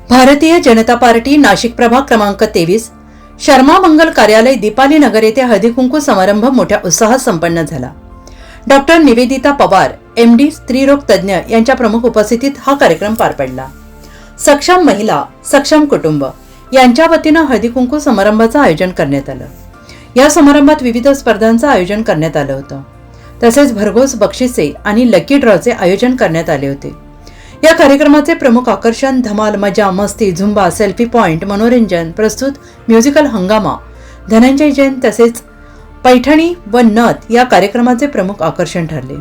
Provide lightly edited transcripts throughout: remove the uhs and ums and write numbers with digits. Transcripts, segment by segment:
Bharatiya Janata party Nashik प्रभाग क्रमांक 23 शर्मा मंगल कार्यालय दीपाली नगर येथे हळदीकुंकू समारंभ मोठ्या उत्साहात संपन्न झाला। डॉक्टर निवेदिता पवार MD स्त्रीरोग तज्ञ यांच्या प्रमुख उपस्थितीत हा कार्यक्रम पार पडला। सक्षम महिला सक्षम कुटुंब यांच्या वतीने हळदीकुंकू समारंभाचे आयोजन करण्यात आले। या समारंभात विविध स्पर्धांचे आयोजन करण्यात आले होते। तसेच भरघोस बक्षिसे आणि लकी ड्रॉचे आयोजन करण्यात आले होते। या कार्यक्रमाचे प्रमुख आकर्षण धमाल मजा मस्ती झुंबा सेल्फी पॉइंट मनोरंजन प्रस्तुत म्युझिकल हंगामा धनंजय जैन तसेच पैठणी व नथ या कार्यक्रमाचे प्रमुख आकर्षण ठरले।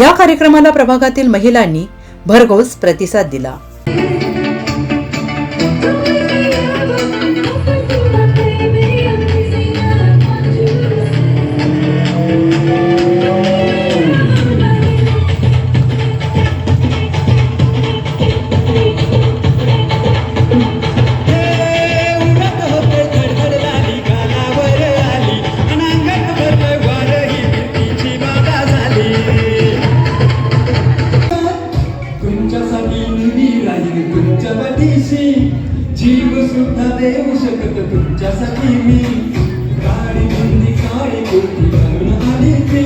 या कार्यक्रमाला प्रभागातील महिलांनी भरघोस प्रतिसाद दिला। जीव सुद्धा देऊ शकत तुमच्यासाठी मी काळी बंदी काळी कोटी घालून आली ती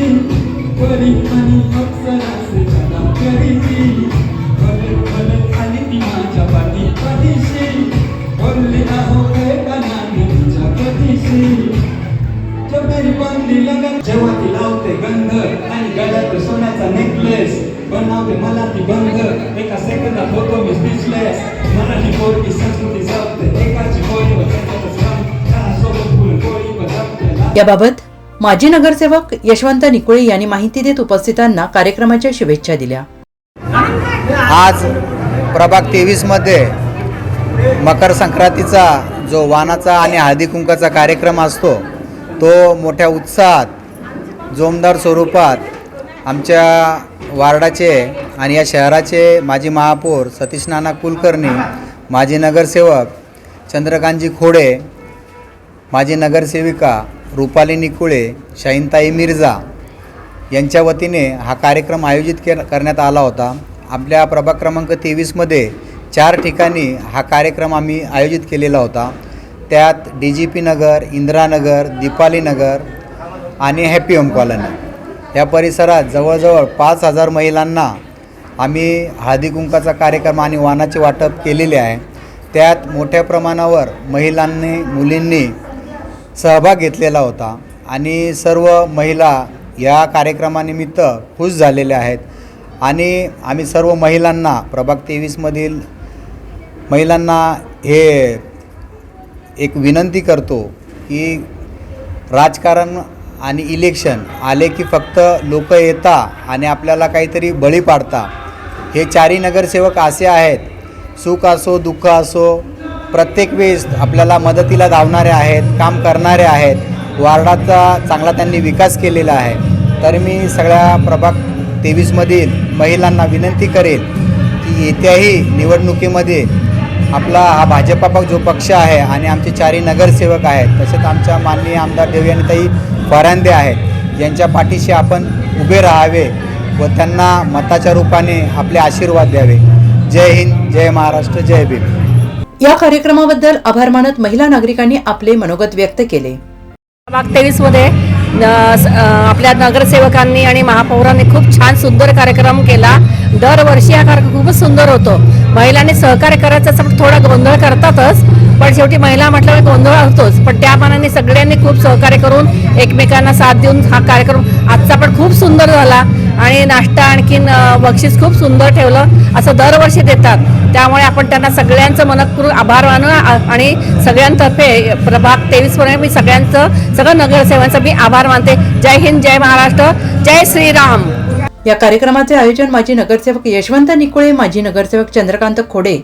परी आणि अप्सराचे जगा करी ती भलत भलत आली ती माझ्या पाठी पाठीशी बोलली आहो वेगाने तिच्या गतीशी जबरी बांधली लगन जेव्हा ती लावते गंध आणि गळ्यात सोन्याचा नेकलेस बनवते मला ती बंध एका सेकंदात होतो मी स्पीचलेस मराठी पोरगी संस्कृती जपते एकाची गोळी व त्याच्यातच काम चहासोबत फुलकोळी व जपते। याबाबत माजी नगरसेवक यशवंत निकुळे यांनी माहिती देत उपस्थितांना कार्यक्रमाच्या शुभेच्छा दिल्या। आज प्रभाग 23 मध्ये मकर संक्रांतीचा जो वाणाचा आणि हळदी कुंकाचा कार्यक्रम असतो तो मोठ्या उत्साहात जोमदार स्वरूपात आमच्या वार्डाचे आणि या शहराचे माजी महापौर सतीश नाना कुलकर्णी, माजी नगरसेवक चंद्रकांतजी खोडे, माजी नगरसेविका रुपाली निकुळे, शाहीनताई मिर्झा यांच्या वतीने हा कार्यक्रम आयोजित करण्यात आला होता। आपल्या प्रभाग क्रमांक 23 मध्ये 4 ठिकाणी हा कार्यक्रम आम्ही आयोजित केलेला होता। त्यात DGP नगर, इंदिरानगर, दीपाली नगर आणि हॅपी होम कॉलनी या परिसरात जवळजवळ 5000 महिलांना आम्ही हळदी कुंकाचा कार्यक्रम आणि वाणाचे वाटप केलेले आहे। त्यात मोठ्या प्रमाणावर महिलांनी मुलींनी सहभाग घेतलेला होता आणि सर्व महिला या कार्यक्रमानिमित्त खुश झालेल्या आहेत आणि आम्ही सर्व महिलांना प्रभाग 23 मधील महिलांना हे एक विनंती करतो की राजकारण आणि इलेक्शन आले की फक्त लोक येता आणि आपल्याला काहीतरी बळी पाडता। हे 4 नगरसेवक असे आहेत, सुख असो दुःख असो प्रत्येक वेळेस आपल्याला मदतीला धावणारे आहेत, काम करणारे आहेत। वार्डाचा चांगला त्यांनी विकास केलेला आहे। तर मी सगळ्या प्रभाग 23 मधील महिलांना विनंती करेल की येत्याही निवडणुकीमध्ये आपला हा भाजपा जो पक्ष आहे आणि आमचे 4 नगरसेवक आहेत तसेच आमच्या माननीय आमदार देवयानीताई फरांदे आहेत यांच्या पाठीशी आपण उभे राहावे व त्यांना मताच्या रूपाने आपले आशीर्वाद द्यावे। जय हिंद, जय महाराष्ट्र, जय भीम। या कार्यक्रमाबद्दल आभार मानत महिला नागरिकांनी आपले मनोगत व्यक्त केले। प्रभाग 23 मध्ये आपल्या नगरसेवकांनी आणि महापौरांनी खूप छान सुंदर कार्यक्रम केला। दरवर्षी हा कार्यक्रम खूपच सुंदर होतो। महिलांनी सहकार्य करायचं असं थोडा गोंधळ करतातच, पण शेवटी महिला म्हटल्यावर गोंधळ होतोच, पण त्या मानाने सगळ्यांनी खूप सहकार्य करून एकमेकांना साथ देऊन हा कार्यक्रम आजचा पण खूप सुंदर झाला आणि नाश्ता आणखीन बक्षीस खूप सुंदर ठेवलं असं दरवर्षी देतात। त्यामुळे आपण त्यांना सगळ्यांचं मनपूर्वक आभार मानू आणि सगळ्यांतर्फे प्रभाग 23 पर्यंत मी सगळं नगरसेवकांचा मी आभार मानते। जय हिंद, जय महाराष्ट्र, जय श्रीराम। या कार्यक्रमाचे आयोजन माजी नगरसेवक यशवंत निकुळे, माजी नगरसेवक चंद्रकांत खोडे,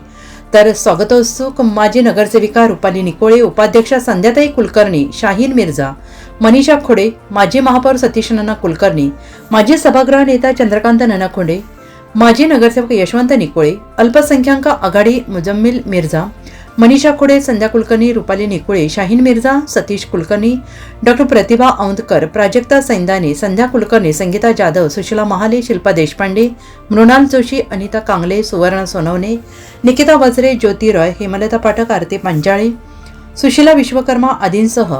तर स्वागतोत्सुक माजी नगरसेविका रुपाली निकुळे, उपाध्यक्षा संध्याताई कुलकर्णी, शाहीन मिर्झा, मनीषा खोडे, माजी महापौर सतीश नाना कुलकर्णी, माजी सभागृह नेता चंद्रकांत नाना खोडे, माजी नगरसेवक यशवंत निकुळे, अल्पसंख्याक आघाडी मुजम्मिल मिर्झा, मनीषा खोडे, संध्या कुलकर्णी, रुपाली निकुळे, शाहीन मिर्झा, सतीश कुलकर्णी, डॉक्टर प्रतिभा औंधकर, प्राजक्ता सैंदाने, संध्या कुलकर्णी, संगीता जाधव, सुशीला महाले, शिल्पा देशपांडे, मृणाल जोशी, अनिता कांगले, सुवर्ण सोनवणे, निकिता वजरे, ज्योती रॉय, हेमलता पाठक, आरती पांचाळे, सुशीला विश्वकर्मा आदींसह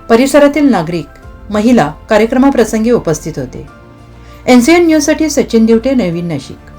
परिसरातील नागरिक, महिला कार्यक्रमाप्रसंगी उपस्थित होते. NCN न्यूजसाठी सचिन दिवटे, नवीन नाशिक.